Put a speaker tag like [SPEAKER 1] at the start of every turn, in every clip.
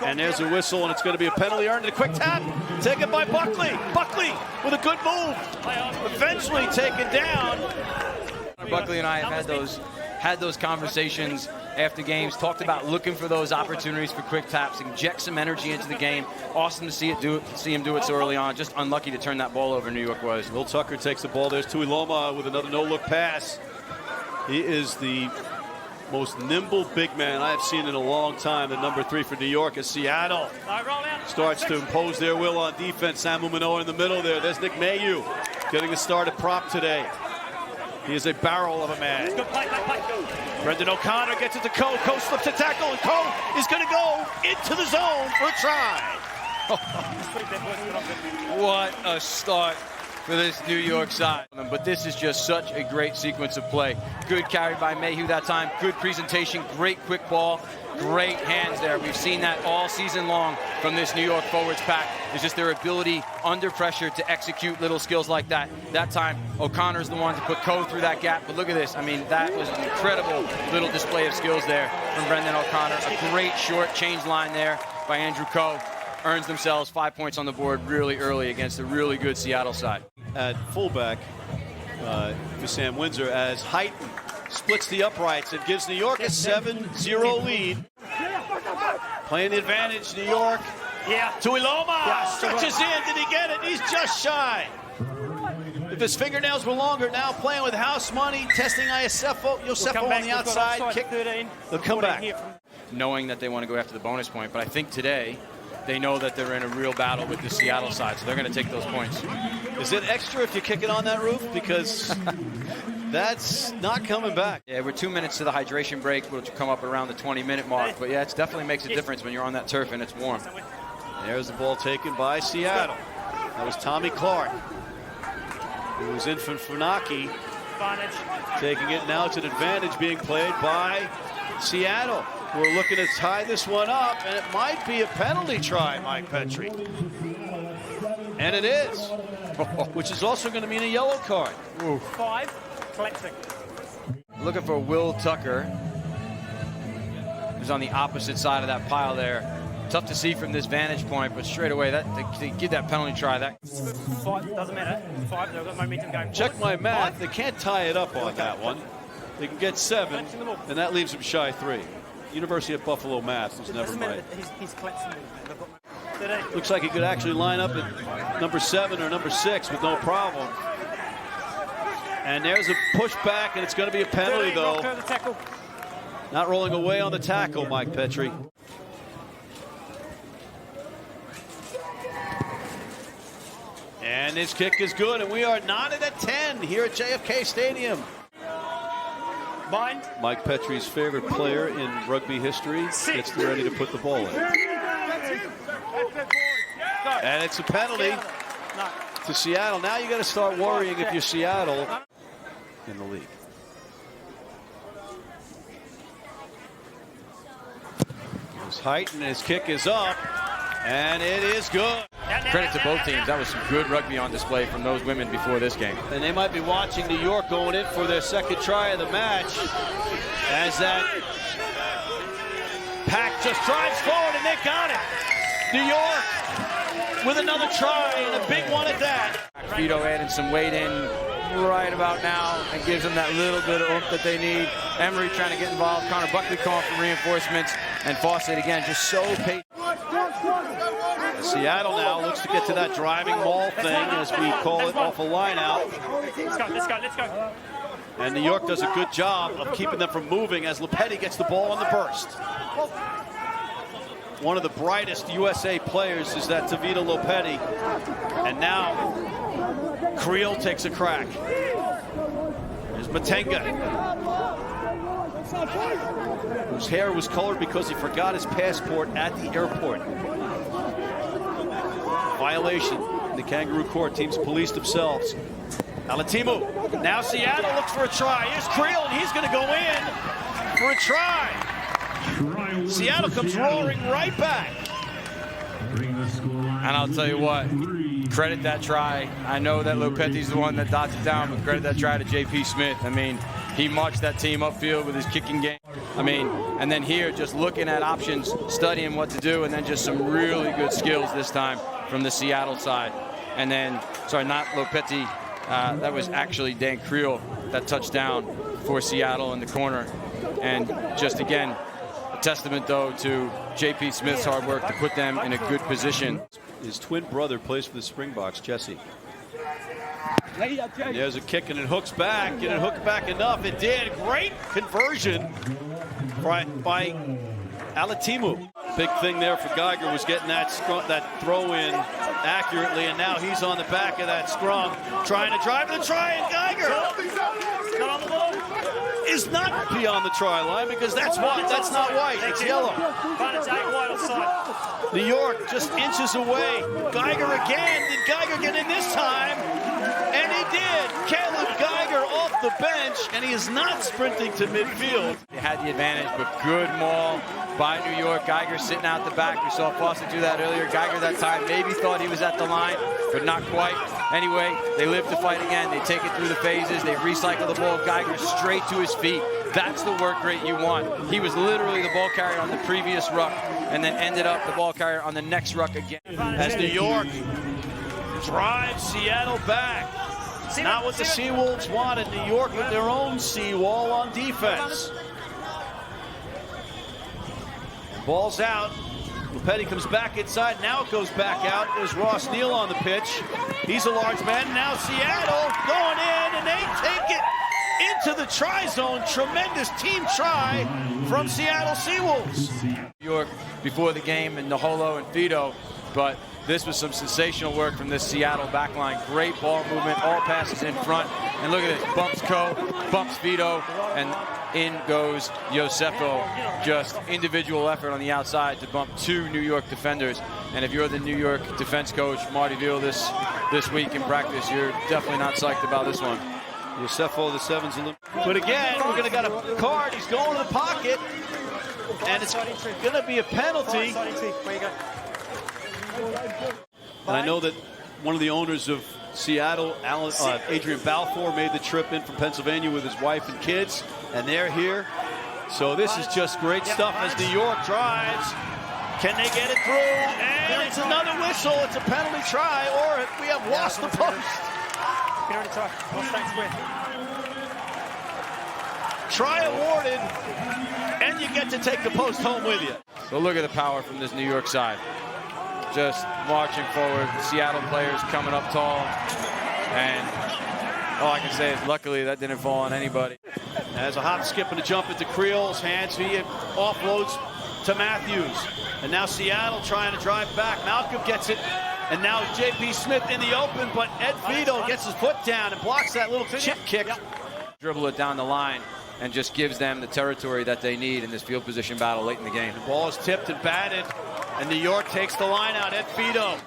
[SPEAKER 1] And there's a whistle, and it's going to be a penalty earned. A quick tap, taken by Buckley. Buckley with a good move. Eventually taken down.
[SPEAKER 2] Buckley and I have had those conversations after games, talked about looking for those opportunities for quick taps, inject some energy into the game. Awesome to see him do it so early on. Just unlucky to turn that ball over. New York was.
[SPEAKER 1] Will Tucker takes the ball. There's Tuiloma with another no-look pass. He is the most nimble big man I have seen in a long time. The number 3 for New York as Seattle starts to impose their will on defense. Samu Manoa in the middle there. There's Nick Mayu getting a start at prop today. He is a barrel of a man. Brendan O'Connor gets it to Coe. Coe slips a tackle, and Coe is going to go into the zone for a try.
[SPEAKER 2] What a start for this New York side. But this is just such a great sequence of play. Good carry by Mayhew that time. Good presentation. Great quick ball. Great hands there. We've seen that all season long from this New York forwards pack. It's just their ability under pressure to execute little skills like that. That time, O'Connor's the one to put Coe through that gap. But look at this. I mean, that was an incredible little display of skills there from Brendan O'Connor. A great short change line there by Andrew Coe. Earns themselves 5 points on the board really early against a really good Seattle side.
[SPEAKER 1] At fullback for Sam Windsor as Heighton splits the uprights and gives New York a 7-0 lead. Playing the advantage, New York. Tuiloma stretches in. Did he get it? He's just shy. If his fingernails were longer, now playing with house money, testing Yosefo on the outside. Kick. They'll come back.
[SPEAKER 2] Knowing that they want to go after the bonus point, but I think today they know that they're in a real battle with the Seattle side, so they're going to take those points.
[SPEAKER 1] Is it extra if you kick it on that roof? Because that's not coming back.
[SPEAKER 2] Yeah, we're 2 minutes to the hydration break, which will come up around the 20-minute mark. But yeah, it definitely makes a difference when you're on that turf and it's warm.
[SPEAKER 1] There's the ball taken by Seattle. That was Tommy Clark, who was in for Funaki. Taking it now to an advantage being played by Seattle. We're looking to tie this one up, and it might be a penalty try, Mike Petrie. And it is, which is also going to mean a yellow card.
[SPEAKER 3] 5, collecting.
[SPEAKER 2] Looking for Will Tucker, who's on the opposite side of that pile there. Tough to see from this vantage point, but straight away, they give that penalty try. That
[SPEAKER 3] 5, doesn't matter. 5, they've got momentum going.
[SPEAKER 1] Check my math. They can't tie it up on that one. They can get 7, and that leaves them shy 3. University of Buffalo math is never right.
[SPEAKER 3] He's collecting.
[SPEAKER 1] Looks like he could actually line up at number 7 or number 6 with no problem. And there's a pushback, and it's going to be a penalty, though. Not rolling away on the tackle, Mike Petrie. And his kick is good, and we are knotted at 10 here at JFK Stadium. Mike Petrie's favorite player in rugby history gets ready to put the ball in. And it's a penalty to Seattle. Now you got to start worrying if you're Seattle in the league. Here's Heighton, his kick is up, and it is good.
[SPEAKER 2] Credit to both teams. That was some good rugby on display from those women before this game.
[SPEAKER 1] And they might be watching New York going in for their second try of the match as that pack just drives forward, and they got it. New York with another try, and a big one at that.
[SPEAKER 2] Vito adding some weight in right about now and gives them that little bit of oomph that they need. Emery trying to get involved. Connor Buckley calling for reinforcements. And Fawcett, again, just so patient.
[SPEAKER 1] Seattle now looks to get to that driving maul thing, as we call it, off a line out.
[SPEAKER 3] Let's go.
[SPEAKER 1] And New York does a good job of keeping them from moving as Lopetti gets the ball on the burst. One of the brightest USA players is that Tavita Lopetti. And now Creel takes a crack. There's Matenga, whose hair was colored because he forgot his passport at the airport. Violation in the Kangaroo Court. Teams policed themselves. Alatimu. Now Seattle looks for a try. Here's Creel, and he's going to go in for a try. Seattle comes roaring right back.
[SPEAKER 2] And I'll tell you what, credit that try. I know that Lopetti's the one that dots it down, but credit that try to J.P. Smith. I mean, he marched that team upfield with his kicking game. I mean, and then here, just looking at options, studying what to do, and then just some really good skills this time from the Seattle side. And then, sorry, not Lopetti, that was actually Dan Creel that touchdown for Seattle in the corner. And just again, a testament though to J.P. Smith's hard work to put them in a good position.
[SPEAKER 1] His twin brother plays for the Springboks, Jesse. There's a kick and it hooks back. Did it hook back enough? It did. Great conversion by Alatimu. Big thing there for Geiger was getting that throw in accurately, and now he's on the back of that scrum, trying to drive to the try, and Geiger is not beyond the try line because that's white. That's not white. It's yellow. New York just inches away. Geiger again. Did Geiger get in this time? And he did. Caleb Geiger off the bench, and he is not sprinting to midfield.
[SPEAKER 2] They had the advantage, but good maul by New York. Geiger sitting out the back. We saw Fawcett do that earlier. Geiger that time maybe thought he was at the line, but not quite. Anyway, they live to fight again. They take it through the phases. They recycle the ball. Geiger straight to his feet. That's the work rate you want. He was literally the ball carrier on the previous ruck and then ended up the ball carrier on the next ruck again.
[SPEAKER 1] As New York drives Seattle back. It's not what the Seawolves wanted. New York with their own seawall on defense. Ball's out. Lopetti comes back inside. Now it goes back out. There's Ross Neal on the pitch. He's a large man. Now Seattle going in, and they take it into the try zone. Tremendous team try from Seattle Seawolves.
[SPEAKER 2] New York before the game, and Naholo and Fido, but this was some sensational work from this Seattle backline. Great ball movement, all passes in front. And look at this, bumps Ko, bumps Fido, and in goes Josefo. Just individual effort on the outside to bump two New York defenders. And if you're the New York defense coach, Marty Veal, this week in practice, you're definitely not psyched about this one.
[SPEAKER 1] Josefo, the sevens. But again, we're going to get a card. He's going to the pocket, and it's going to be a penalty. And I know that one of the owners of Seattle, Adrian Balfour, made the trip in from Pennsylvania with his wife and kids, and they're here. So this is just great stuff as New York drives. Can they get it through? And it's another whistle. It's a penalty try, or we have lost the post. Try awarded, and you get to take the post home with you.
[SPEAKER 2] So look at the power from this New York side. Just marching forward, Seattle players coming up tall, and all I can say is luckily that didn't fall on anybody.
[SPEAKER 1] As a hop, skip, and a jump into Creel's hands, he offloads to Matthews. And now Seattle trying to drive back. Malcolm gets it, and now J.P. Smith in the open, but Ed Fido gets his foot down and blocks that little chip kick.
[SPEAKER 2] Dribble it down the line and just gives them the territory that they need in this field position battle late in the game.
[SPEAKER 1] The ball is tipped and batted, and New York takes the line out. Ed Fido.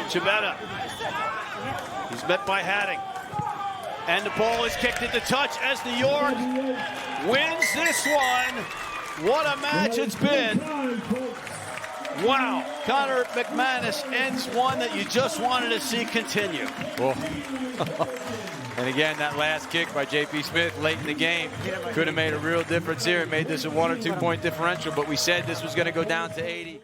[SPEAKER 1] Chibetta. He's met by Hadding. And the ball is kicked into touch as New York wins this one. What a match it's been. Wow. Connor McManus ends one that you just wanted to see continue.
[SPEAKER 2] Well, and again, that last kick by J.P. Smith late in the game could have made a real difference here. It made this a 1 or 2 point differential, but we said this was going to go down to 80.